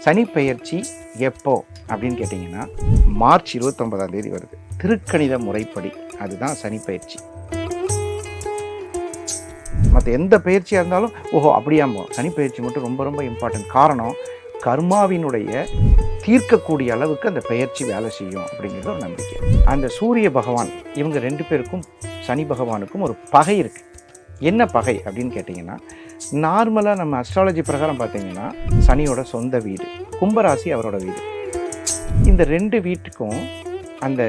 சனி பெயர்ச்சி எப்போ அப்படின்னு கேட்டிங்கன்னா மார்ச் 29ஆம் தேதி வருது. திருக்கணித முறைப்படி அதுதான் சனி பெயர்ச்சி. மற்ற எந்த பயிற்சியாக இருந்தாலும் அப்படியாமோ சனி பெயர்ச்சி மட்டும் ரொம்ப ரொம்ப இம்பார்ட்டன்ட். காரணம், கர்மாவினுடைய தீர்க்கக்கூடிய அளவுக்கு அந்த பெயர்ச்சி வேலை செய்யும் அப்படிங்கிறது ஒரு நம்பிக்கை. அந்த சூரிய பகவான் இவங்க 2 பேருக்கும் சனி பகவானுக்கும் ஒரு பகை இருக்குது. என்ன பகை அப்படின்னு கேட்டிங்கன்னா, நார்மலாக நம்ம அஸ்ட்ராலஜி பிரகாரம் பார்த்தீங்கன்னா சனியோட சொந்த வீடு, கும்பராசி அவரோட வீடு. இந்த 2 வீட்டுக்கும் அந்த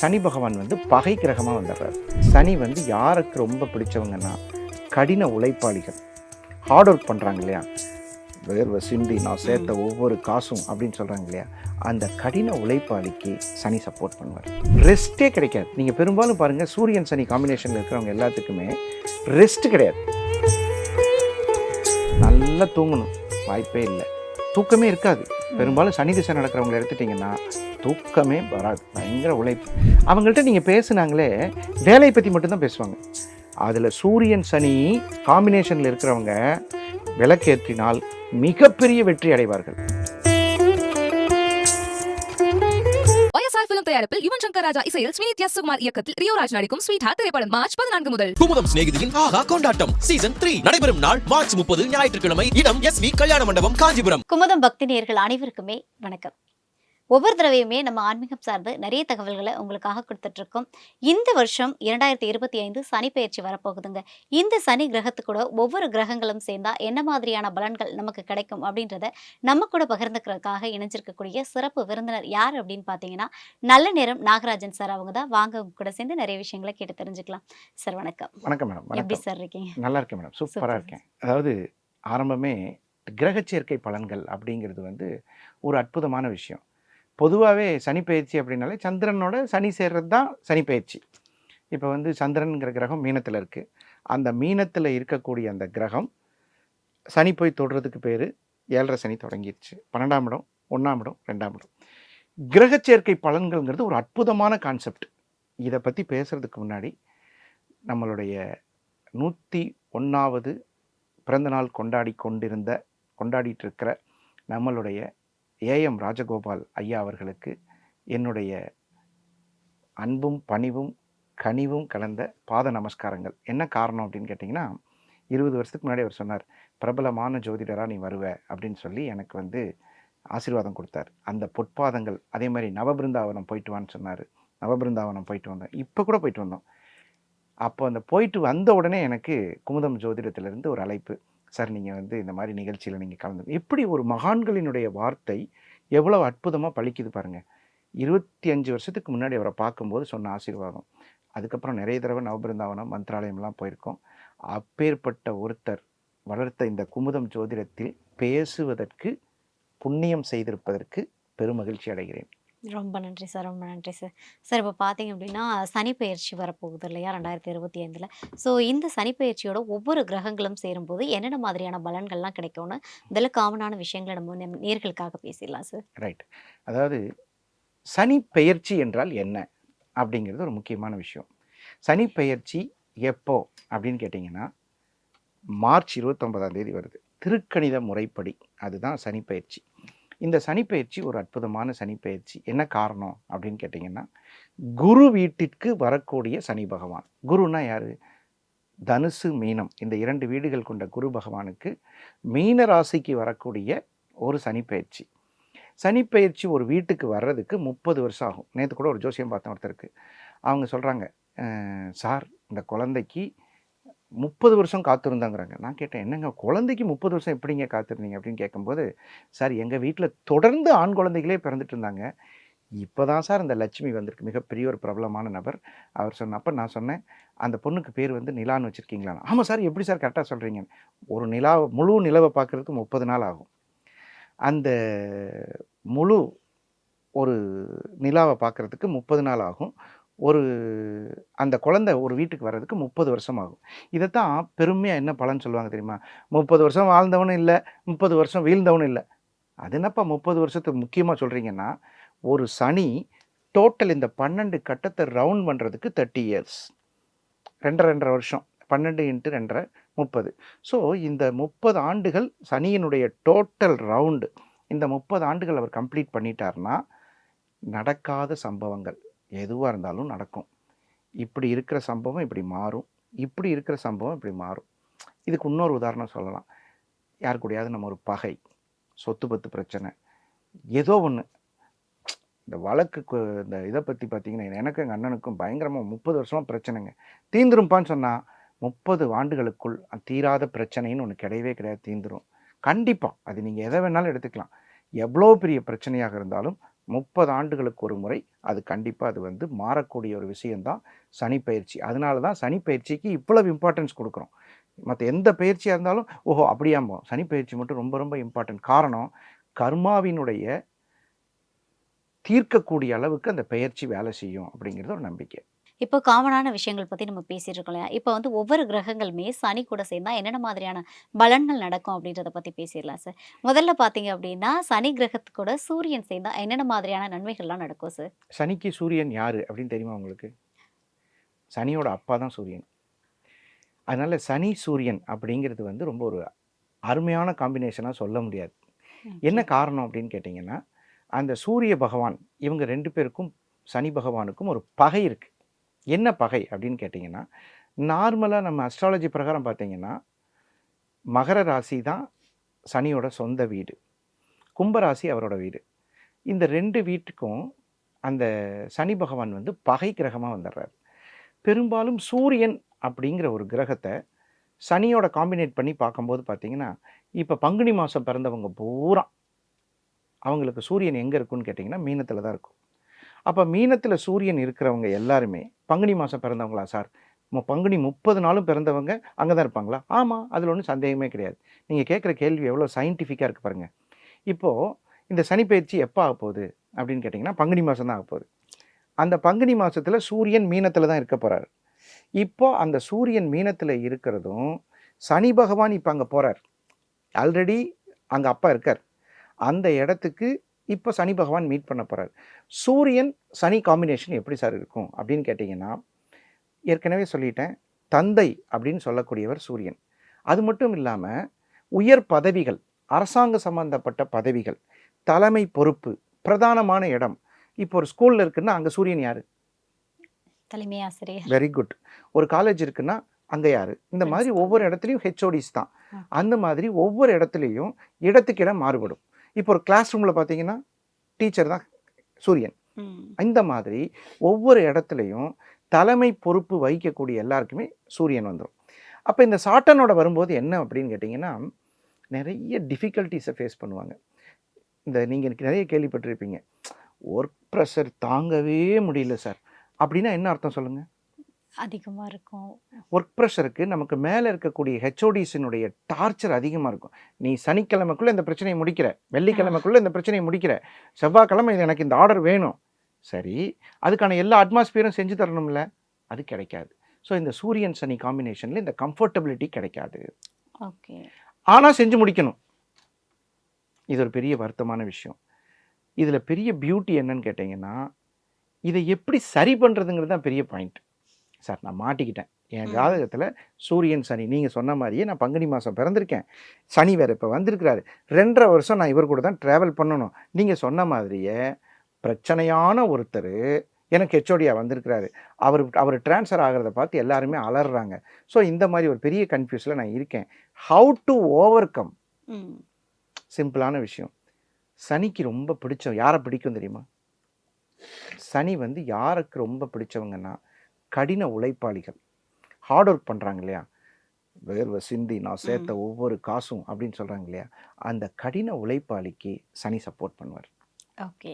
சனி பகவான் பகை கிரகமாக வந்துடுறாரு. சனி யாருக்கு ரொம்ப பிடிச்சவங்கன்னா கடின உழைப்பாளிகள், ஹார்ட் ஒர்க் பண்ணுறாங்க இல்லையா, வேர்வை சிந்தி நான் சேர்த்த ஒவ்வொரு காசும் அப்படின்னு சொல்கிறாங்க இல்லையா, அந்த கடின உழைப்பாளிக்கு சனி சப்போர்ட் பண்ணுவார். ரெஸ்ட்டே கிடைக்காது. நீங்கள் பெரும்பாலும் பாருங்கள், சூரியன் சனி காம்பினேஷனில் இருக்கிறவங்க எல்லாத்துக்குமே ரெஸ்ட் கிடையாது. நல்லா தூங்கணும், வாய்ப்பே இல்லை. தூக்கமே இருக்காது. பெரும்பாலும் சனி திசை நடக்கிறவங்களை எடுத்துட்டிங்கன்னா தூக்கமே வராது, பயங்கர உழைப்பு. அவங்கள்ட்ட நீங்கள் பேசுனாங்களே வேலையை பற்றி மட்டும்தான் பேசுவாங்க. அதில் சூரியன் சனி காம்பினேஷனில் இருக்கிறவங்க விளக்கேற்றினால் மிகப்பெரிய வெற்றி அடைவார்கள். தயாரிப்பில் யுவன் சங்கர் ராஜா இசையில் ஸ்ரீநித்யா சுகுமார் இயக்கத்தில் ரியோராஜ் நடிக்கும் ஸ்வீட் ஹார்ட் திரைப்படம் மார்ச் 14 முதல். குமுதம் சிநேகிதியின் ஆஹா கொண்டாட்டம் சீசன் 3 நடைபெறும் நாள் மார்ச் 30 ஞாயிற்றுக்கிழமை. இடம் எஸ்வி கல்யாண மண்டபம், காஞ்சிபுரம். குமுதம் பக்தி நேயர்கள் அனைவருக்குமே வணக்கம். ஒவ்வொரு தடவையுமே நம்ம ஆன்மீகம் சார்ந்து நிறைய தகவல்களை உங்களுக்காக கொடுத்துட்டு இருக்கோம். இந்த வருஷம் 2025 சனி பெயர்ச்சி வரப்போகுதுங்க. இந்த சனி கிரகத்து கூட ஒவ்வொரு கிரகங்களும் சேர்ந்தா என்ன மாதிரியான பலன்கள் நமக்கு கிடைக்கும் அப்படின்றத நம்ம கூட பகிர்ந்துக்கிறதுக்காக இணைஞ்சிருக்கக்கூடிய சிறப்பு விருந்தினர் யார் அப்படின்னு பார்த்தீங்கன்னா, நல்ல நேரம் நாகராஜன் சார். அவங்க தான். வாங்க உங்க கூட சேர்ந்து நிறைய விஷயங்களை கேட்டு தெரிஞ்சுக்கலாம். சார் வணக்கம். வணக்கம் மேடம். எப்படி சார் இருக்கீங்க? நல்லா இருக்கேன் மேடம், சூப்பராக இருக்கேன். அதாவது ஆரம்பமே கிரக சேர்க்கை பலன்கள் அப்படிங்கிறது ஒரு அற்புதமான விஷயம். பொதுவாகவே சனி பயிற்சி அப்படின்னாலே சந்திரனோட சனி சேர்றது தான் சனி பயிற்சி. இப்போ சந்திரனுங்கிற கிரகம் மீனத்தில் இருக்குது. அந்த மீனத்தில் இருக்கக்கூடிய அந்த கிரகம் சனி போய் தொடுறதுக்கு பேர் 7.5 சனி தொடங்கிடுச்சு. 12ஆம் இடம், 1ஆம் இடம், 2ஆம் இடம். கிரக சேர்க்கை பலன்கள்ங்கிறது ஒரு அற்புதமான கான்செப்ட். இதை பற்றி பேசுகிறதுக்கு முன்னாடி நம்மளுடைய 101வது பிறந்தநாள் கொண்டாடிட்டு இருக்கிற நம்மளுடைய ஏஎம் ராஜகோபால் ஐயா அவர்களுக்கு என்னுடைய அன்பும் பணிவும் கனிவும் கலந்த பாத நமஸ்காரங்கள். என்ன காரணம் அப்படின்னு கேட்டிங்கன்னா, 20 வருஷத்துக்கு முன்னாடி அவர் சொன்னார், பிரபலமான ஜோதிடராக நீ வருவ அப்படின்னு சொல்லி எனக்கு ஆசீர்வாதம் கொடுத்தார். அந்த பொற்பாதங்கள். அதே மாதிரி நவபிருந்தாவனம் போயிட்டு வான்னு சொன்னார். நவபிருந்தாவனம் போயிட்டு வந்தோம். இப்போ கூட போயிட்டு வந்தோம். அப்போ அந்த போயிட்டு வந்த உடனே எனக்கு குமுதம் ஜோதிடத்திலிருந்து ஒரு அழைப்பு, சார் நீங்கள் இந்த மாதிரி நிகழ்ச்சியில் நீங்கள் கலந்து. எப்படி ஒரு மகான்களினுடைய வார்த்தை எவ்வளோ அற்புதமாக பழிக்குது பாருங்கள். 25 வருஷத்துக்கு முன்னாடி அவரை பார்க்கும்போது சொன்ன ஆசீர்வாதம். அதுக்கப்புறம் நிறைய தடவை நவபிருந்தாவனம், மந்திராலயம்லாம் போயிருக்கோம். அப்பேற்பட்ட ஒருத்தர் வளர்த்த இந்த குமுதம் ஜோதிடத்தில் பேசுவதற்கு, புண்ணியம் செய்திருப்பதற்கு பெருமகிழ்ச்சி அடைகிறேன். ரொம்ப நன்றி சார், ரொம்ப நன்றி சார். சார் இப்போ பார்த்தீங்க அப்படின்னா சனி பெயர்ச்சி வரப்போகுது இல்லையா 2025. ஸோ இந்த சனி பெயர்ச்சியோட ஒவ்வொரு கிரகங்களும் சேரும்போது என்னென்ன மாதிரியான பலன்கள்லாம் கிடைக்கும்னு இதில் காமனான விஷயங்களை நம்ம நேர்களுக்காக பேசிடலாம் சார். ரைட். அதாவது சனி பெயர்ச்சி என்றால் என்ன அப்படிங்கிறது ஒரு முக்கியமான விஷயம். சனி பெயர்ச்சி எப்போ அப்படின்னு கேட்டிங்கன்னா மார்ச் 29ஆம் தேதி வருது. திருக்கணித முறைப்படி அதுதான் சனி பெயர்ச்சி. இந்த சனி பெயர்ச்சி ஒரு அற்புதமான சனி பெயர்ச்சி. என்ன காரணம் அப்படின்னு கேட்டிங்கன்னா, குரு வீட்டிற்கு வரக்கூடிய சனி பகவான். குருன்னா யார்? தனுசு, மீனம், இந்த 2 வீடுகள் கொண்ட குரு பகவானுக்கு மீன ராசிக்கு வரக்கூடிய ஒரு சனி பெயர்ச்சி. சனி பெயர்ச்சி ஒரு வீட்டுக்கு வர்றதுக்கு 30 வருஷம் ஆகும். நேற்று கூட ஒரு ஜோசியம் பார்த்தேன் ஒருத்தருக்கு. அவங்க சொல்கிறாங்க, சார் இந்த குழந்தைக்கு 30 வருஷம் காத்திருந்தாங்கிறாங்க. நான் கேட்டேன், என்னங்க குழந்தைக்கு 30 வருஷம் எப்படிங்க காத்திருந்தீங்க அப்படின்னு கேட்கும்போது, சார் எங்கள் வீட்டில் தொடர்ந்து ஆண் குழந்தைகளே பிறந்துட்டு இருந்தாங்க. இப்போ தான் சார் இந்த லட்சுமி வந்திருக்கு, மிகப்பெரிய ஒரு பிரபலமான நபர். அவர் அப்போ நான் சொன்னேன், அந்த பொண்ணுக்கு பேர் நிலான்னு வச்சுருக்கீங்களா? ஆமாம் சார். எப்படி சார் கரெக்டாக சொல்கிறீங்க? ஒரு முழு நிலவை பார்க்குறதுக்கு 30 நாள் ஆகும். அந்த முழு ஒரு நிலாவை பார்க்குறதுக்கு 30 நாள் ஆகும். அந்த குழந்தை ஒரு வீட்டுக்கு வர்றதுக்கு 30 வருஷம் ஆகும். இதைத்தான் பெருமையாக என்ன பலன் சொல்லுவாங்க தெரியுமா? 30 வருஷம் வாழ்ந்தவனும் இல்லை, 30 வருஷம் வீழ்ந்தவனும் இல்லை. அது என்னப்பா 30 வருஷத்துக்கு முக்கியமாக சொல்கிறீங்கன்னா, ஒரு சனி டோட்டல் இந்த 12 கட்டத்தை ரவுண்ட் பண்ணுறதுக்கு 30 இயர்ஸ், 2.5 வருஷம், 12 × 2 30. ஸோ இந்த 30 ஆண்டுகள் சனியினுடைய டோட்டல் ரவுண்டு இந்த 30 ஆண்டுகள் அவர் கம்ப்ளீட் பண்ணிட்டார்னா நடக்காத சம்பவங்கள் எதுவாக இருந்தாலும் நடக்கும். இப்படி இருக்கிற சம்பவம் இப்படி மாறும், இப்படி இருக்கிற சம்பவம் இப்படி மாறும். இதுக்கு இன்னொரு உதாரணம் சொல்லலாம். யார் கூடயாவது நம்ம ஒரு பகை, சொத்து பத்து பிரச்சனை, ஏதோ ஒன்று. இந்த வழக்கு இந்த இதை பற்றி பார்த்தீங்கன்னா எனக்கு எங்கள் அண்ணனுக்கும் பயங்கரமாக 30 வருஷமாக பிரச்சனைங்க. தீந்துரும்ப்பான்னு சொன்னால் 30 ஆண்டுகளுக்குள் தீராத பிரச்சனைன்னு ஒன்று கிடையவே கிடையாது, தீந்துரும் கண்டிப்பாக. அது நீங்கள் எதை வேணாலும் எடுத்துக்கலாம். எவ்வளோ பெரிய பிரச்சனையாக இருந்தாலும் 30 ஆண்டுகளுக்கு ஒரு முறை அது கண்டிப்பாக அது வந்து மாறக்கூடிய ஒரு விஷயந்தான் சனி பயிற்சி. அதனால தான் சனி பயிற்சிக்கு இவ்வளவு இம்பார்ட்டன்ஸ் கொடுக்குறோம். மற்ற எந்த பயிற்சியாக இருந்தாலும் ஓஹோ அப்படியாம்போ, சனி பயிற்சி மட்டும் ரொம்ப ரொம்ப இம்பார்ட்டன்ட். காரணம், கர்மாவினுடைய தீர்க்கக்கூடிய அளவுக்கு அந்த பெயர்ச்சி வேலை செய்யும் அப்படிங்கிறது ஒரு நம்பிக்கை. இப்போ காமனான விஷயங்கள் பத்தி நம்ம பேசிட்டு இருக்கோம் இல்லையா? இப்போ வந்து ஒவ்வொரு கிரகங்களுமே சனி கூட சேர்ந்தா என்னென்ன மாதிரியான பலன்கள் நடக்கும் அப்படின்றத பத்தி பேசிடலாம் சார். முதல்ல பார்த்தீங்க அப்படின்னா, சனி கிரகத்து கூட சூரியன் சேர்ந்தா என்னென்ன மாதிரியான நன்மைகள்லாம் நடக்கும் சார்? சனிக்கு சூரியன் யாரு அப்படின்னு தெரியுமா உங்களுக்கு? சனியோட அப்பா தான் சூரியன். அதனால சனி சூரியன் அப்படிங்கிறது வந்து ரொம்ப ஒரு அருமையான காம்பினேஷனாக சொல்ல முடியாது. என்ன காரணம் அப்படின்னு கேட்டிங்கன்னா, அந்த சூரிய பகவான் இவங்க 2 பேருக்கும் சனி பகவானுக்கும் ஒரு பகை இருக்குது. என்ன பகை அப்படின்னு கேட்டிங்கன்னா, நார்மலாக நம்ம அஸ்ட்ராலஜி பிரகாரம் பார்த்தீங்கன்னா, மகர ராசி தான் சனியோட சொந்த வீடு, கும்பராசி அவரோட வீடு. இந்த 2 வீட்டுக்கும் அந்த சனி பகவான் வந்து பகை கிரகமாக வந்துடுறாரு. பெரும்பாலும் சூரியன் அப்படிங்கிற ஒரு கிரகத்தை சனியோட காம்பினேட் பண்ணி பார்க்கும்போது பார்த்தீங்கன்னா, இப்போ பங்குனி மாதம் பிறந்தவங்க பூரா அவங்களுக்கு சூரியன் எங்கே இருக்குன்னு கேட்டிங்கன்னா மீனத்தில் தான் இருக்கும். அப்போ மீனத்தில் சூரியன் இருக்கிறவங்க எல்லாருமே பங்குனி மாதம் பிறந்தவங்களா சார்? பங்குனி 30 நாளும் பிறந்தவங்க அங்கே தான் இருப்பாங்களா? ஆமாம், அதில் ஒன்றும் சந்தேகமே கிடையாது. நீங்கள் கேட்குற கேள்வி எவ்வளோ சயின்டிஃபிக்காக இருக்குது பாருங்கள். இப்போது இந்த சனி பயிற்சி எப்போ ஆக போகுது அப்படின்னு கேட்டிங்கன்னா பங்குனி மாதம் தான் ஆக போகுது. அந்த பங்குனி மாதத்தில் சூரியன் மீனத்தில் தான் இருக்க போகிறார். இப்போ அந்த சூரியன் மீனத்தில் இருக்கிறதும் சனி பகவான் இப்போ அங்கே போகிறார். ஆல்ரெடி அங்கே அப்பா இருக்கார். அந்த இடத்துக்கு இப்போ சனி பகவான் மீட் பண்ண போகிறார். சூரியன் சனி காம்பினேஷன் எப்படி சார் இருக்கும் அப்படின்னு கேட்டிங்கன்னா, ஏற்கனவே சொல்லிட்டேன், தந்தை அப்படின்னு சொல்லக்கூடியவர் சூரியன். அது மட்டும் இல்லாமல் உயர் பதவிகள், அரசாங்க சம்பந்தப்பட்ட பதவிகள், தலைமை பொறுப்பு, பிரதானமான இடம். இப்போ ஒரு ஸ்கூலில் இருக்குன்னா அங்கே சூரியன் யார்? தலைமை ஆசிரியர். Very good. ஒரு காலேஜ் இருக்குன்னா அங்கே யார்? இந்த மாதிரி ஒவ்வொரு இடத்துலையும் ஹெச்ஓடிஸ் தான். அந்த மாதிரி ஒவ்வொரு இடத்துலையும் இடத்துக்கு இடம் மாறுபடும். இப்போ ஒரு கிளாஸ் ரூமில் பார்த்தீங்கன்னா டீச்சர் தான் சூரியன். இந்த மாதிரி ஒவ்வொரு இடத்துலையும் தலைமை பொறுப்பு வகிக்கக்கூடிய எல்லாருக்குமே சூரியன் வந்துடும். அப்போ இந்த சாட்டனோட வரும்போது என்ன அப்படின்னு கேட்டிங்கன்னா, நிறைய டிஃபிகல்ட்டிஸை ஃபேஸ் பண்ணுவாங்க. இந்த நீங்கள் நிறைய கேள்விப்பட்டிருப்பீங்க, ஒர்க் ப்ரெஷர் தாங்கவே முடியல சார் அப்படின்னா என்ன அர்த்தம் சொல்லுங்கள்? அதிகமாக இருக்கும். ஒர்க் ப்ரெஷருக்கு நமக்கு மேலே இருக்கக்கூடிய ஹெச்ஓடிஸினுடைய டார்ச்சர் அதிகமாக இருக்கும். நீ சனிக்கிழமைக்குள்ளே இந்த பிரச்சனையை முடிக்கிற, வெள்ளிக்கிழமைக்குள்ளே இந்த பிரச்சனையை முடிக்கிற, செவ்வாய்க்கிழமை இது எனக்கு இந்த ஆர்டர் வேணும். சரி, அதுக்கான எல்லா அட்மாஸ்பியரும் செஞ்சு தரணும்ல, அது கிடைக்காது. ஸோ இந்த சூரியன் சனி காம்பினேஷனில் இந்த கம்ஃபர்டபிலிட்டி கிடைக்காது. ஓகே. ஆனால் செஞ்சு முடிக்கணும். இது ஒரு பெரிய வருத்தமான விஷயம். இதில் பெரிய பியூட்டி என்னன்னு கேட்டிங்கன்னா, இதை எப்படி சரி பண்ணுறதுங்கிறது தான் பெரிய பாயிண்ட். சார் நான் மாட்டிக்கிட்டேன், என் ஜாதகத்தில் சூரியன் சனி நீங்கள் சொன்ன மாதிரியே நான் பங்குனி மாதம் பிறந்திருக்கேன், சனி வேறு இப்போ வந்திருக்கிறாரு, 2.5 வருஷம் நான் இவர் கூட தான் ட்ராவல் பண்ணணும். நீங்கள் சொன்ன மாதிரியே பிரச்சனையான ஒருத்தர் எனக்கு ஹெச்ஓடியாக வந்திருக்கிறாரு, அவர் ட்ரான்ஸ்ஃபர் ஆகிறத பார்த்து எல்லாருமே அலறாங்க. ஸோ இந்த மாதிரி ஒரு பெரிய கன்ஃபியூஸில் நான் இருக்கேன். How to over come? சிம்பிளான விஷயம். சனிக்கு ரொம்ப யாரை பிடிக்கும் தெரியுமா? சனி வந்து யாருக்கு ரொம்ப பிடிச்சவங்கன்னா கடின உழைப்பாளிகள், ஹார்ட் ஒர்க் பண்ணுறாங்க இல்லையா, வேர்வை சிந்தி நான் சேர்த்த ஒவ்வொரு காசும் அப்படின்னு சொல்கிறாங்க இல்லையா, அந்த கடின உழைப்பாளிக்கு சனி சப்போர்ட் பண்ணுவார். ஓகே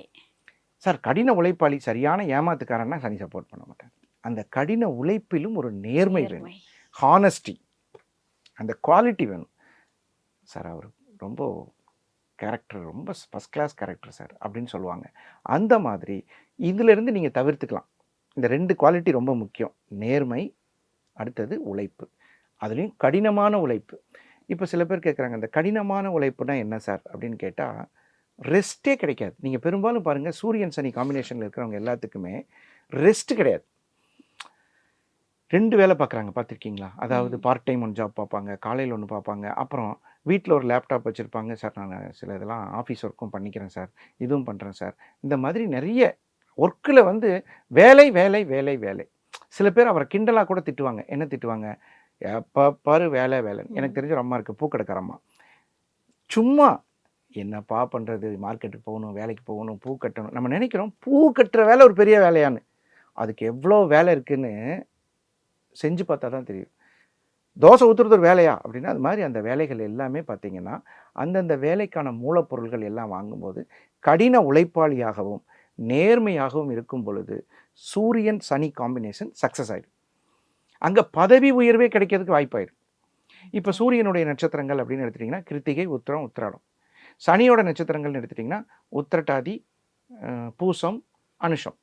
சார், கடின உழைப்பாளி சரியான ஏமாத்துக்காரன்னா சனி சப்போர்ட் பண்ண மாட்டார். அந்த கடின உழைப்பிலும் ஒரு நேர்மை வேணும், ஹானஸ்டி, அந்த குவாலிட்டி வேணும். சார் அவர் ரொம்ப கேரக்டர் ரொம்ப ஃபஸ்ட் கிளாஸ் கேரக்டர் சார் அப்படின்னு சொல்லுவாங்க. அந்த மாதிரி இதிலிருந்து நீங்கள் தவிர்த்துக்கலாம். இந்த 2 குவாலிட்டி ரொம்ப முக்கியம், நேர்மை, அடுத்தது உழைப்பு, அதுலேயும் கடினமான உழைப்பு. இப்போ சில பேர் கேட்குறாங்க, இந்த கடினமான உழைப்புனா என்ன சார் அப்படின்னு கேட்டால், ரெஸ்ட்டே கிடைக்காது. நீங்கள் பெரும்பாலும் பாருங்கள், சூரியன் சனி காம்பினேஷனில் இருக்கிறவங்க எல்லாத்துக்குமே ரெஸ்ட் கிடையாது. 2 வேலை பார்க்குறாங்க, பார்த்துருக்கீங்களா? அதாவது பார்ட் டைம் ஒன்று ஜாப் பார்ப்பாங்க, காலையில் ஒன்று பார்ப்பாங்க, அப்புறம் வீட்டில் ஒரு லேப்டாப் வச்சுருப்பாங்க. சார் நான் சில இதெல்லாம் ஆஃபீஸ் ஒர்க்கும் பண்ணிக்கிறேன் சார், இதுவும் பண்ணுறேன் சார். இந்த மாதிரி நிறைய ஒர்க்கில் வந்து வேலை வேலை வேலை வேலை. சில பேர் அவரை கிண்டலாக கூட திட்டுவாங்க. என்ன திட்டுவாங்க? எப்போ பாரு வேலை வேலைன்னு. எனக்கு தெரிஞ்ச ஒரு அம்மா இருக்குது, பூக்கடைக்கார அம்மா. சும்மா என்னப்பா பண்ணுறது, மார்க்கெட்டுக்கு போகணும், வேலைக்கு போகணும், பூ கட்டணும். நம்ம நினைக்கிறோம் பூ கட்டுற வேலை ஒரு பெரிய வேலையான்னு. அதுக்கு எவ்வளோ வேலை இருக்குன்னு செஞ்சு பார்த்தா தான் தெரியும். தோசை ஊற்றுறது ஒரு வேலையா அப்படின்னா, அது மாதிரி அந்த வேலைகள் எல்லாமே பார்த்தீங்கன்னா, அந்தந்த வேலைக்கான மூலப்பொருள்கள் எல்லாம் வாங்கும்போது கடின உழைப்பாளியாகவும் நேர்மையாகவும் இருக்கும் பொழுது சூரியன் சனி காம்பினேஷன் சக்ஸஸ் ஆகிடும். அங்கே பதவி உயர்வே கிடைக்கிறதுக்கு வாய்ப்பாயிடும். இப்போ சூரியனுடைய நட்சத்திரங்கள் அப்படின்னு எடுத்துட்டிங்கன்னா கிருத்திகை, உத்திரம், உத்திராடம். சனியோட நட்சத்திரங்கள்னு எடுத்துட்டிங்கன்னா உத்திரட்டாதி, பூசம், அனுஷம்.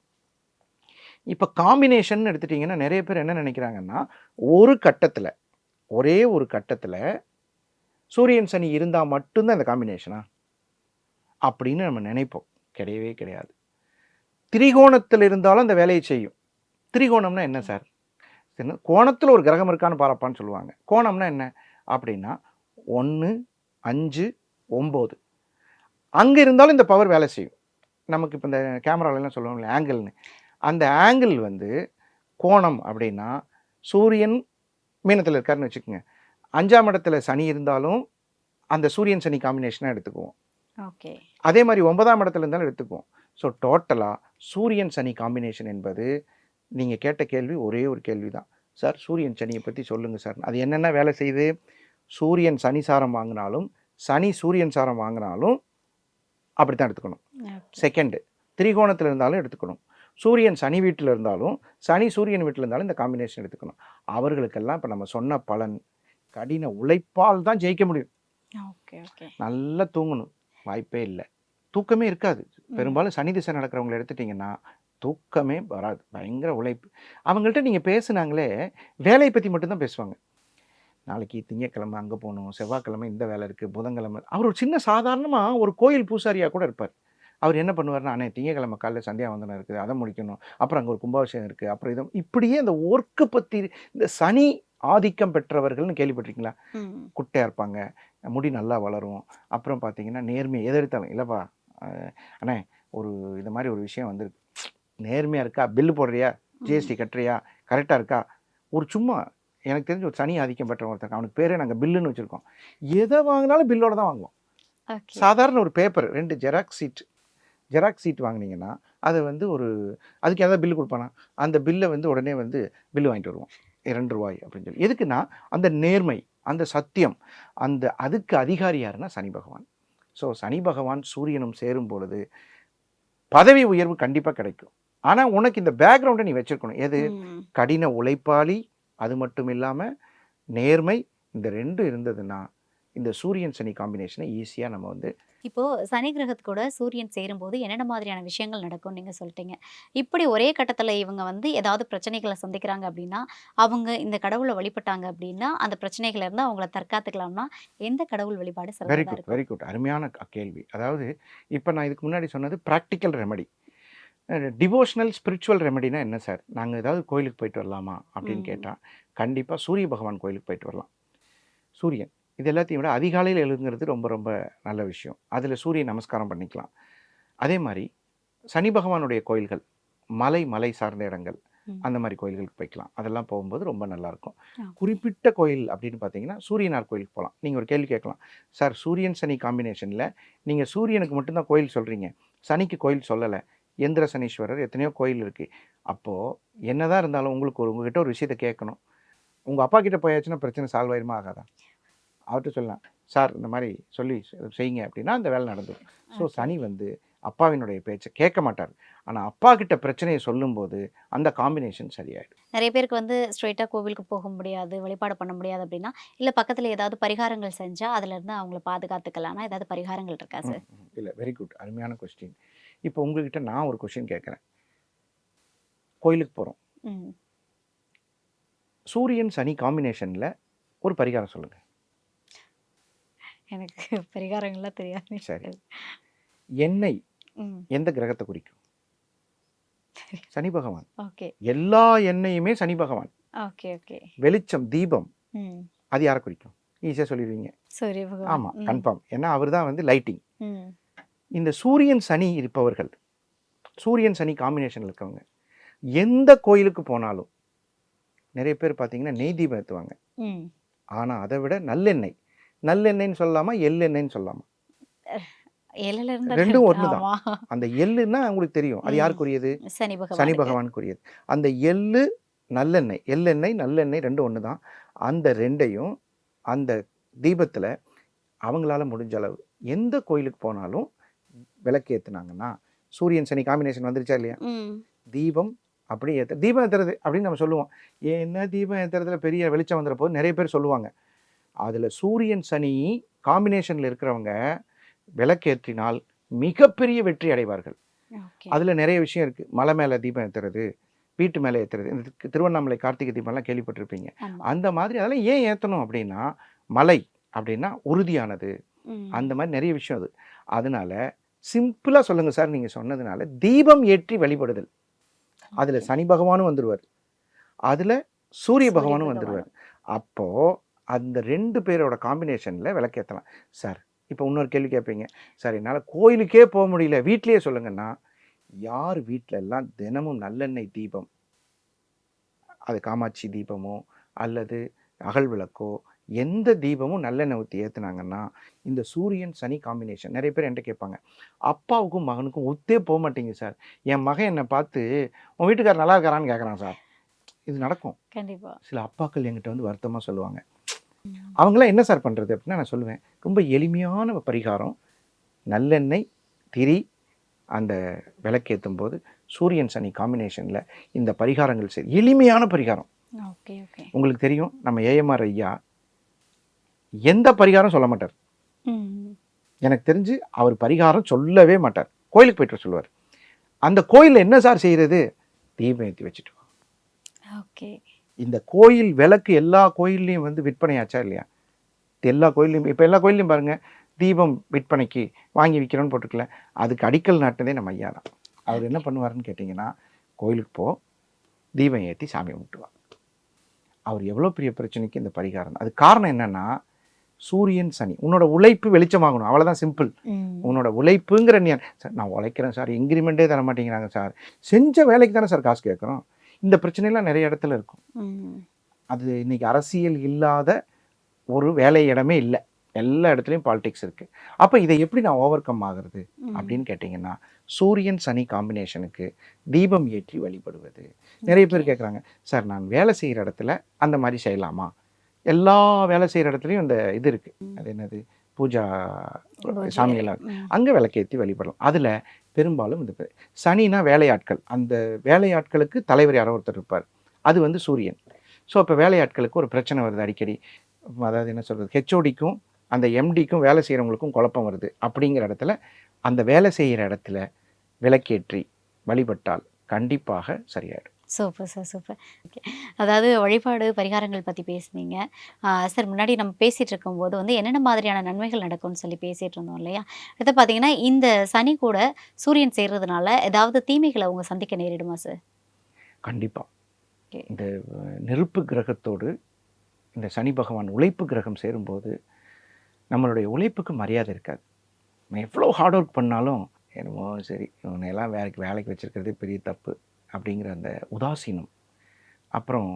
இப்போ காம்பினேஷன் எடுத்துட்டிங்கன்னா நிறைய பேர் என்ன நினைக்கிறாங்கன்னா, ஒரே ஒரு கட்டத்தில் சூரியன் சனி இருந்தால் மட்டும்தான் இந்த காம்பினேஷனா அப்படின்னு நம்ம நினைப்போம். கிடையவே கிடையாது. திரிகோணத்தில் இருந்தாலும் அந்த வேலையை செய்யும். திரிகோணம்னா என்ன சார்? கோணத்தில் ஒரு கிரகம் இருக்கான்னு பாரப்பான்னு சொல்லுவாங்க. கோணம்னா என்ன அப்படின்னா 1, 5, 9 அங்கே இருந்தாலும் இந்த பவர் வேலை செய்யும். நமக்கு இப்போ இந்த கேமராலெலாம் சொல்லுவாங்களே ஆங்கிள்னு, அந்த ஆங்கிள் வந்து கோணம் அப்படின்னா சூரியன் மீனத்தில் இருக்காருன்னு வச்சுக்கோங்க. 5ஆம் இடத்துல சனி இருந்தாலும் அந்த சூரியன் சனி காம்பினேஷனாக எடுத்துக்குவோம். ஓகே. அதே மாதிரி 9ஆம் இடத்துல இருந்தாலும் எடுத்துக்குவோம். ஸோ டோட்டலாக சூரியன் சனி காம்பினேஷன் என்பது நீங்கள் கேட்ட கேள்வி ஒரே ஒரு கேள்வி தான். சார் சூரியன் சனியை பற்றி சொல்லுங்கள் சார். அது என்னென்ன வேலை செய்யுது? சூரியன் சனி சாரம் வாங்கினாலும் சனி சூரியன் சாரம் வாங்கினாலும் அப்படி தான் எடுத்துக்கணும். செகண்டு, திரிகோணத்தில் இருந்தாலும் எடுத்துக்கணும். சூரியன் சனி வீட்டில் இருந்தாலும் சனி சூரியன் வீட்டில் இருந்தாலும் இந்த காம்பினேஷன் எடுத்துக்கணும். அவர்களுக்கெல்லாம் இப்போ நம்ம சொன்ன பலன் கடின உழைப்பால் தான் ஜெயிக்க முடியும். Okay okay. நல்லா தூங்கணும், வாய்ப்பே இல்லை. தூக்கமே இருக்காது. பெரும்பாலும் சனி திசை நடக்கிறவங்களை எடுத்துட்டிங்கன்னா தூக்கமே வராது, பயங்கர உழைப்பு. அவங்கள்ட்ட நீங்கள் பேசுனாங்களே வேலையை பற்றி மட்டும்தான் பேசுவாங்க. நாளைக்கு திங்கக்கிழமை அங்கே போகணும், செவ்வாய்க்கிழமை இந்த வேலை இருக்குது, புதன்கிழமை. அவர் ஒரு சின்ன சாதாரணமாக ஒரு கோயில் பூசாரியாக கூட இருப்பார். அவர் என்ன பண்ணுவார்னா, அண்ணே திங்கக்கிழமை காலையில் சந்தியாவந்தனம் இருக்குது, அதை முடிக்கணும், அப்புறம் அங்கே ஒரு கும்பாபிஷேகம் இருக்குது, அப்புறம் இது இப்படியே இந்த ஒர்க்கு பற்றி. இந்த சனி ஆதிக்கம் பெற்றவர்கள்னு கேள்விப்பட்டிருக்கீங்களா? குட்டையாக இருப்பாங்க, முடி நல்லா வளரும், அப்புறம் பார்த்தீங்கன்னா நேர்மை எதை எடுத்தாலும் இல்லைப்பா அண்ணே ஒரு இந்த மாதிரி ஒரு விஷயம் வந்திருக்கு, நேர்மையாக இருக்கா, பில்லு போடுறியா, ஜிஎஸ்டி கட்டுறியா, கரெக்டாக இருக்கா. ஒரு சும்மா எனக்கு தெரிஞ்ச ஒரு சனி ஆதிக்கம் பெற்ற ஒருத்தர், அவனுக்கு பேரே நாங்கள் பில்லுன்னு வச்சுருக்கோம். எதை வாங்கினாலும் பில்லோட தான் வாங்குவோம். சாதாரண ஒரு பேப்பர் 2 ஜெராக்ஸ் சீட் வாங்கினீங்கன்னா அதை வந்து ஒரு அதுக்கு ஏதாவது பில்லு கொடுப்பானா, அந்த பில்லை வந்து உடனே வந்து பில்லு வாங்கிட்டு வருவோம், 2 ரூபாய் அப்படின்னு சொல்லி. எதுக்குன்னா அந்த நேர்மை, அந்த சத்தியம், அதுக்கு அதிகாரி யாருன்னா சனி பகவான். ஸோ சனி பகவான் சூரியனும் சேரும் பொழுது பதவி உயர்வு கண்டிப்பாக கிடைக்கும். ஆனால் உனக்கு இந்த பேக்ரவுண்டை நீ வச்சுருக்கணும். எது? கடின உழைப்பாளி, அது மட்டும் இல்லாமல் நேர்மை, இந்த 2 இருந்ததுன்னா இந்த சூரியன் சனி காம்பினேஷனை ஈஸியாக நம்ம வந்து. இப்போது சனி கிரகத்துக்கூட சூரியன் சேரும்போது என்னென்ன மாதிரியான விஷயங்கள் நடக்கும்னு நீங்கள் சொல்லிட்டீங்க. இப்படி ஒரே கட்டத்தில் இவங்க வந்து ஏதாவது பிரச்சனைகளை சந்திக்கிறாங்க அப்படின்னா, அவங்க இந்த கடவுளை வழிபட்டாங்க அப்படின்னா அந்த பிரச்சனைகளை இருந்து அவங்கள தற்காத்துக்கலாம்னா எந்த கடவுள் வழிபாடு வெரி சிறந்ததாக குட், இருக்கும்? வெரி குட், அருமையான கேள்வி. அதாவது இப்போ நான் இதுக்கு முன்னாடி சொன்னது ப்ராக்டிக்கல் ரெமெடி. டிவோஷனல் ஸ்பிரிச்சுவல் ரெமெடினா என்ன சார்? நாங்கள் ஏதாவது கோயிலுக்கு போயிட்டு வரலாமா அப்படின்னு கேட்டால் கண்டிப்பாக சூரிய பகவான் கோயிலுக்கு போயிட்டு வரலாம். சூரியன் இது எல்லாத்தையும் விட அதிகாலையில் எழுதுங்கிறது ரொம்ப ரொம்ப நல்ல விஷயம். அதில் சூரிய நமஸ்காரம் பண்ணிக்கலாம். அதே மாதிரி சனி பகவானுடைய கோயில்கள், மலை சார்ந்த இடங்கள், அந்த மாதிரி கோயில்களுக்கு போய்க்கலாம். அதெல்லாம் போகும்போது ரொம்ப நல்லாயிருக்கும். குறிப்பிட்ட கோயில் அப்படின்னு பார்த்தீங்கன்னா சூரியனார் கோயிலுக்கு போகலாம். நீங்கள் ஒரு கேள்வி கேட்கலாம், சார் சூரியன் சனி காம்பினேஷனில் நீங்கள் சூரியனுக்கு மட்டும்தான் கோயில் சொல்கிறீங்க, சனிக்கு கோயில் சொல்லலை, எந்திர சனீஸ்வரர் எத்தனையோ கோயில் இருக்குது. அப்போது என்னதான் இருந்தாலும் உங்ககிட்ட ஒரு விஷயத்தை கேட்கணும். உங்கள் அப்பா கிட்டே போயாச்சுன்னா பிரச்சனை சால்வ் ஆயிருமா ஆகாதா? அவர்கிட்ட சொல்லலாம், சார் இந்த மாதிரி சொல்லி செய்யுங்க அப்படின்னா அந்த வேலை நடந்துடும். ஸோ சனி வந்து அப்பாவினுடைய பேச்சை கேட்க மாட்டார். ஆனால் அப்பா கிட்ட பிரச்சனையை சொல்லும்போது அந்த காம்பினேஷன் சரியாயிடும். நிறைய பேருக்கு வந்து ஸ்ட்ரெயிட்டாக கோவிலுக்கு போக முடியாது, வழிபாடு பண்ண முடியாது அப்படின்னா, இல்லை பக்கத்தில் ஏதாவது பரிகாரங்கள் செஞ்சால் அதிலேருந்து அவங்கள பாதுகாத்துக்கலாம்னா ஏதாவது பரிகாரங்கள் இருக்கா சார்? இல்லை, வெரி குட், அருமையான கொஸ்டின். இப்போ உங்ககிட்ட நான் ஒரு கொஸ்டின் கேட்குறேன். கோயிலுக்கு போகிறோம், சூரியன் சனி காம்பினேஷனில் ஒரு பரிகாரம் சொல்லுங்கள். எனக்கு பரிகாரங்கள்லாம் தெரியாது. சரி, எண்ணெய் எந்த கிரகத்தை குறிக்கும்? சனி பகவான். ஓகே. எல்லா எண்ணெயுமே சனி பகவான். Okay okay. வெளிச்சம், தீபம், அது யாரை குறிக்கும்? ஈஸியாக சொல்லிடுவீங்க. சூரிய பகவான். ஆமாம், கன்ஃபார்ம். ஏன்னா அவர் தான் வந்து லைட்டிங். ம். இந்த சூரியன் சனி இருப்பவர்கள், சூரியன் சனி காம்பினேஷனில் இருக்கவங்க எந்த கோயிலுக்கு போனாலும் நிறைய பேர் பார்த்தீங்கன்னா நெய் தீபம் ஏற்றுவாங்க. ம். ஆனால் அதை விட நல்லெண்ணெய், நல்லெண்ணெய்ன்னு சொல்லலாமா எள்ளெண்ணெய்ன்னு சொல்லலாமா? எல்லையில இருந்து ரெண்டும் ஒன்று தான். ஆமா. அந்த எள்ளுன்னா உங்களுக்கு தெரியும் அது ம். யாருக்குரியது? சனி சனி பகவான். பகவானுக்குரியது. அந்த எள்ளு நல்லெண்ணெய், எள்ளெண்ணெய் நல்லெண்ணெய் ரெண்டும் ஒன்று தான். அந்த ரெண்டையும் அந்த தீபத்தில் அவங்களால முடிஞ்ச அளவு எந்த கோயிலுக்கு போனாலும் விளக்கேற்றுனாங்கன்னா, சூரியன் சனி காம்பினேஷன் வந்துருச்சா இல்லையா? தீபம் அப்படி தீபம் ஏற்றுறது அப்படின்னு நம்ம சொல்லுவோம். என்ன தீபம் ஏற்றுறதுல பெரிய வெளிச்சம் வந்துற போது நிறைய பேர் சொல்லுவாங்க. அதில் சூரியன் சனி காம்பினேஷனில் இருக்கிறவங்க விளக்கேற்றினால் மிகப்பெரிய வெற்றி அடைவார்கள். ஓகே. அதில் நிறைய விஷயம் இருக்குது. மலை மேலே தீபம் ஏற்றுறது, வீட்டு மேலே ஏற்றுறது. இந்த திருவண்ணாமலை கார்த்திகை தீபம்லாம் கேள்விப்பட்டிருப்பீங்க. ஆமா. அந்த மாதிரி அதெல்லாம் ஏன் ஏற்றணும் அப்படின்னா, மலை அப்படின்னா உறுதியானது. ம். அந்த மாதிரி நிறைய விஷயம் அது. அதனால சிம்பிளாக சொல்லுங்கள் சார், நீங்கள் சொன்னதுனால தீபம் ஏற்றி வழிபடுதல். அதில் சனி பகவானும் வந்துடுவார், அதில் சூரிய பகவானும் வந்துடுவார். அப்போது அந்த ரெண்டு பேரோட காம்பினேஷனில் விளக்கேற்றலாம். சார் இப்போ இன்னொரு கேள்வி கேட்பீங்க, சார் என்னால் கோயிலுக்கே போக முடியல, வீட்லேயே சொல்லுங்கன்னா, யார் வீட்டில எல்லாம் தினமும் நல்லெண்ணெய் தீபம், அது காமாட்சி தீபமோ அல்லது அகல் விளக்கோ, எந்த தீபமும் நல்லெண்ணெய் ஊற்றி ஏற்றுனாங்கன்னா, இந்த சூரியன் சனி காம்பினேஷன் நிறைய பேர் என்கிட்ட கேட்பாங்க, அப்பாவுக்கும் மகனுக்கும் ஒத்தே போக மாட்டேங்குது சார், என் மகன் என்னை பார்த்து உன் வீட்டுக்காரர் நல்லா இருக்காரான்னு கேட்குறான் சார். இது நடக்கும். கண்டிப்பா. சில அப்பாக்கள் என்கிட்ட வந்து வருத்தமாக சொல்லுவாங்க. அவங்களாம் என்ன சார் பண்ணுறது அப்படின்னா, நான் சொல்லுவேன், ரொம்ப எளிமையான பரிகாரம். நல்லெண்ணெய் திரி அந்த விளக்கேற்றும் போது சூரியன் சனி காம்பினேஷனில் இந்த பரிகாரங்கள் சரி, எளிமையான பரிகாரம். Okay okay. உங்களுக்கு தெரியும், நம்ம ஏஎம்ஆர் ஐயா எந்த பரிகாரம் சொல்ல மாட்டார். ம். எனக்கு தெரிஞ்சு அவர் பரிகாரம் சொல்லவே மாட்டார். கோயிலுக்கு போய்ட்டு சொல்லுவார். அந்த கோயிலில் என்ன சார் செய்கிறது? தீபம் ஏற்றி வச்சுட்டு வா. ஓகே. இந்த கோயில் விளக்கு எல்லா கோயில்லையும் வந்து விற்பனையாச்சா இல்லையா? எல்லா கோயில்லையும் இப்போ எல்லா கோயில்லையும் பாருங்கள், தீபம் விற்பனைக்கு வாங்கி விற்கிறோன்னு போட்டுக்கல. அதுக்கு அடிக்கல் நாட்டினதே நம்ம ஐயா தான். அவர் என்ன பண்ணுவாருன்னு கேட்டிங்கன்னா, கோயிலுக்கு போ, தீபம் ஏற்றி சாமி கும்பிட்டுவா. அவர் எவ்வளோ பெரிய பிரச்சனைக்கு இந்த பரிகாரம். அது காரணம் என்னென்னா, சூரியன் சனி, உன்னோட உழைப்பு வெளிச்சமாகணும், அவ்வளோதான், சிம்பிள். உன்னோட உழைப்புங்கிற நீ, சார் நான் உழைக்கிறேன் சார், இன்க்ரிமெண்ட்டே தர மாட்டேங்கிறாங்க சார், செஞ்ச வேலைக்கு தானே சார் காசு கேட்குறோம். இந்த பிரச்சனைலாம் நிறைய இடத்துல இருக்கும். அது இன்னைக்கு அரசியல் இல்லாத ஒரு வேலை இடமே இல்லை, எல்லா இடத்துலையும் பாலிடிக்ஸ் இருக்குது. அப்போ இதை எப்படி நான் ஓவர் கம் ஆகுறது அப்படின்னு கேட்டிங்கன்னா, சூரியன் சனி காம்பினேஷனுக்கு தீபம் ஏற்றி வழிபடுவது. நிறைய பேர் கேட்குறாங்க, சார் நான் வேலை செய்கிற இடத்துல அந்த மாதிரி செய்யலாமா? எல்லா வேலை செய்கிற இடத்துலையும் இந்த இது இருக்குது, அது என்னது, பூஜா சாமியெல்லாம் அங்கே விளக்கேற்றி வழிபடலாம். அதில் பெரும்பாலும் இந்த சனினா வேலையாட்கள், அந்த வேலையாட்களுக்கு தலைவர் யாரோ ஒருத்தர் இருப்பார், அது வந்து சூரியன். ஸோ அப்போ வேலையாட்களுக்கு ஒரு பிரச்சனை வருது அடிக்கடி. அதாவது என்ன சொல்கிறது, ஹெச்ஓடிக்கும் அந்த எம்டிக்கும் வேலை செய்கிறவங்களுக்கும் குழப்பம் வருது. அப்படிங்கிற இடத்துல அந்த வேலை செய்கிற இடத்துல விளக்கேற்றி வழிபட்டால் கண்டிப்பாக சரியாயிடும். Super sir, super. ஓகே. அதாவது வழிபாடு பரிகாரங்கள் பற்றி பேசுனீங்க சார். முன்னாடி நம்ம பேசிகிட்டு இருக்கும்போது வந்து என்னென்ன மாதிரியான நன்மைகள் நடக்கும்னு சொல்லி பேசிகிட்டு இருந்தோம் இல்லையா? அடுத்து பார்த்தீங்கன்னா, இந்த சனி கூட சூரியன் சேர்றதுனால ஏதாவது தீமைகளை அவங்க சந்திக்க நேரிடுமா சார்? கண்டிப்பாக. ஓகே. இந்த நெருப்பு கிரகத்தோடு இந்த சனி பகவான் உழைப்பு கிரகம் சேரும்போது நம்மளுடைய உழைப்புக்கு மரியாதை இருக்காது. நம்ம எவ்வளோ ஹார்ட் ஒர்க் பண்ணாலும் என்னமோ சரி, இவனையெல்லாம் வேலைக்கு வச்சுருக்கிறதே பெரிய தப்பு அப்படிங்கிற அந்த உதாசீனம். அப்புறம்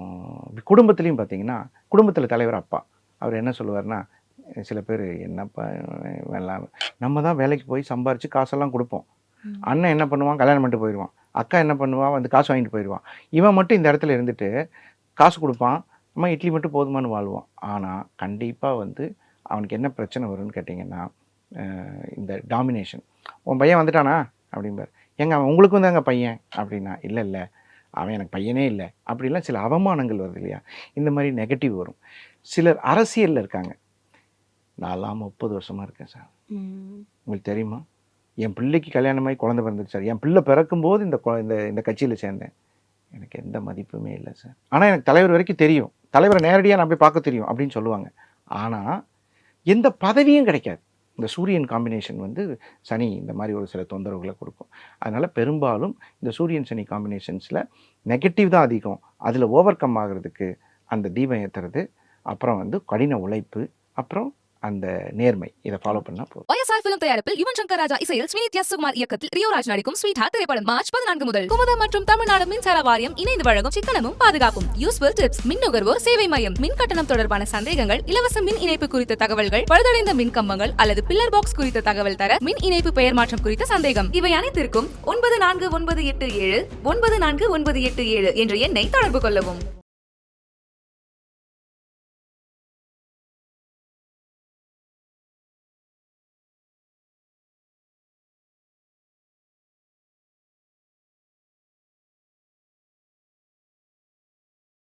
குடும்பத்துலேயும் பார்த்தீங்கன்னா, குடும்பத்தில் தலைவர் அப்பா, அவர் என்ன சொல்லுவார்னா, சில பேர் என்னப்பா எல்லாம், நம்ம தான் வேலைக்கு போய் சம்பாரித்து காசெல்லாம் கொடுப்போம். அண்ணன் என்ன பண்ணுவான், கல்யாணம் பண்ணிட்டு போயிடுவான். அக்கா என்ன பண்ணுவான், வந்து காசு வாங்கிட்டு போயிடுவான். இவன் மட்டும் இந்த இடத்துல இருந்துட்டு காசு கொடுப்பான், நம்ம இட்லி மட்டும் போதுமானு வாழ்வான். ஆனால் கண்டிப்பாக வந்து அவனுக்கு என்ன பிரச்சனை வரும்னு கேட்டிங்கன்னா, இந்த டாமினேஷன். உன் பையன் வந்துட்டானா அப்படிம்பார். ஏங்க அவன் உங்களுக்கு வந்தாங்க பையன் அப்படின்னா, இல்லை இல்லை அவன் எனக்கு பையனே இல்லை அப்படிலாம் சில அவமானங்கள் வருது இல்லையா? இந்த மாதிரி நெகட்டிவ் வரும். சிலர் அரசியலில் இருக்காங்க. நான்லாம் 30 வருஷமாக இருக்கேன் சார், உங்களுக்கு தெரியுமா? என் பிள்ளைக்கு கல்யாணமாகி குழந்தை பிறந்துச்சு சார். என் பிள்ளை பிறக்கும்போது இந்த கட்சியில் சேர்ந்தேன். எனக்கு எந்த மதிப்புமே இல்லை சார். ஆனால் எனக்கு தலைவர் வரைக்கும் தெரியும், தலைவரை நேரடியாக நான் போய் பார்க்க தெரியும் அப்படின்னு சொல்லுவாங்க. ஆனால் எந்த பதவியும் கிடைக்காது. இந்த சூரியன் காம்பினேஷன் வந்து சனி இந்த மாதிரி ஒரு சில தொந்தரவுகளை கொடுக்கும். அதனால் பெரும்பாலும் இந்த சூரியன் சனி காம்பினேஷன்ஸில் நெகட்டிவ் தான் அதிகம். அதில் ஓவர் கம் ஆகிறதுக்கு அந்த தீபம் ஏற்றுறது, அப்புறம் வந்து கடின உழைப்பு, அப்புறம் அந்த நேர்மை, இதை ஃபாலோ பண்ணா போதும். YSR பிலிம் தயாரிப்பில் யுவன் சங்கர் ராஜா இசையில் ஸ்ரீநித்யா சுகுமார் இயக்கத்தில் ரியோராஜ் நடிக்கும் ஸ்வீட் ஹார்ட் திரைப்படம் மார்ச் 14 முதல். குமுதம் மற்றும் தமிழ்நாடு மின்சார வாரியம் இணைந்து வழங்கும் சிக்கனமும் பாதுகாப்பும் யூஸ்ஃபுல் டிப்ஸ், மின் நுகர்வோர் சேவை மையம், மின் கட்டணம் தொடர்பான சந்தேகங்கள், இலவச மின் இணைப்பு குறித்த தகவல்கள், பழுதடைந்த மின் கம்பங்கள் அல்லது பில்லர் பாக்ஸ் குறித்த தகவல் தர, மின் இணைப்பு பெயர் மாற்றம் குறித்த சந்தேகம், இவை அனைத்திற்கும் 9497 94987 என்ற எண்ணை தொடர்பு கொள்ளவும்.